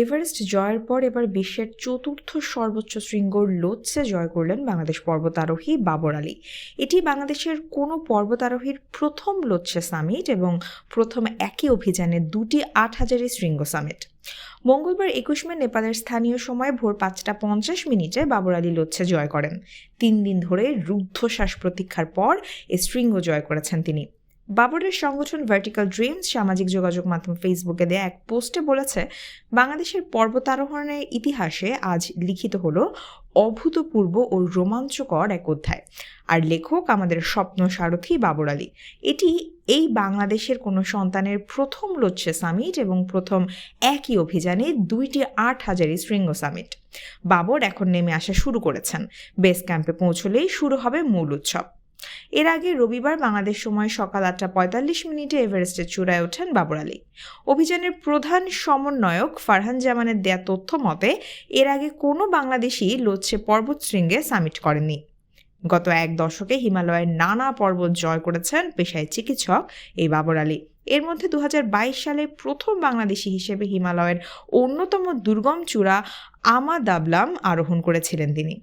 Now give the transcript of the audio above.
Everest জয়ের পর এবার বিশ্বের চতুর্থ সর্বোচ্চ শৃঙ্গ লোৎসে জয় করলেন বাংলাদেশ পর্বতারোহী বাবর আলী। এটি বাংলাদেশের কোনো পর্বতারোহীর প্রথম লোৎসে সামিট এবং প্রথম একই অভিযানে দুটি ৮,০০০ শৃঙ্গ সামিট। মঙ্গলবার ২১ মে নেপালের স্থানীয় সময় ভোর ৫টা ৫০ বাবর আলী লোৎসে জয় করেন। ৩ দিন ধরে রুদ্ধশ্বাস প্রতীক্ষার পর এ শৃঙ্গ জয় করেছেন তিনি। বাবরের সংগঠন ভার্টিক্যাল ড্রিমস সামাজিক যোগাযোগ মাধ্যম ফেসবুকে দেয়া এক পোস্টে বলেছে, বাংলাদেশের পর্বতারোহণের ইতিহাসে আজ লিখিত হলো অভূতপূর্ব ও রোমাঞ্চকর এক অধ্যায়। আর লেখক আমাদের স্বপ্ন সারথী বাবর আলী। এটি এই বাংলাদেশের কোনো সন্তানের প্রথম লোৎসে সামিট এবং প্রথম একই অভিযানে দুইটি ৮,০০০ শৃঙ্গ সামিট। বাবর এখন নেমে আসা শুরু করেছেন। বেস ক্যাম্পে পৌঁছলেই শুরু হবে মূল উৎসব। এর আগে রবিবার বাংলাদেশ সময় সকাল ৮টা ৪৫ এভারেস্টের চূড়ায় ওঠেন বাবর আলী। অভিযানের প্রধান সমন্বয়ক ফারহান জামানের দেয়া তথ্য মতে এর আগে কোনো বাংলাদেশি লোৎসে পর্বতশৃঙ্গে সামিট করেননি। গত এক দশকে হিমালয়ের নানা পর্বত জয় করেছেন পেশায় চিকিৎসক এই বাবর আলী। এর মধ্যে ২০২২ সালে প্রথম বাংলাদেশি হিসেবে হিমালয়ের অন্যতম দুর্গম চূড়া আমা দাবলাম আরোহণ করেছিলেন তিনি।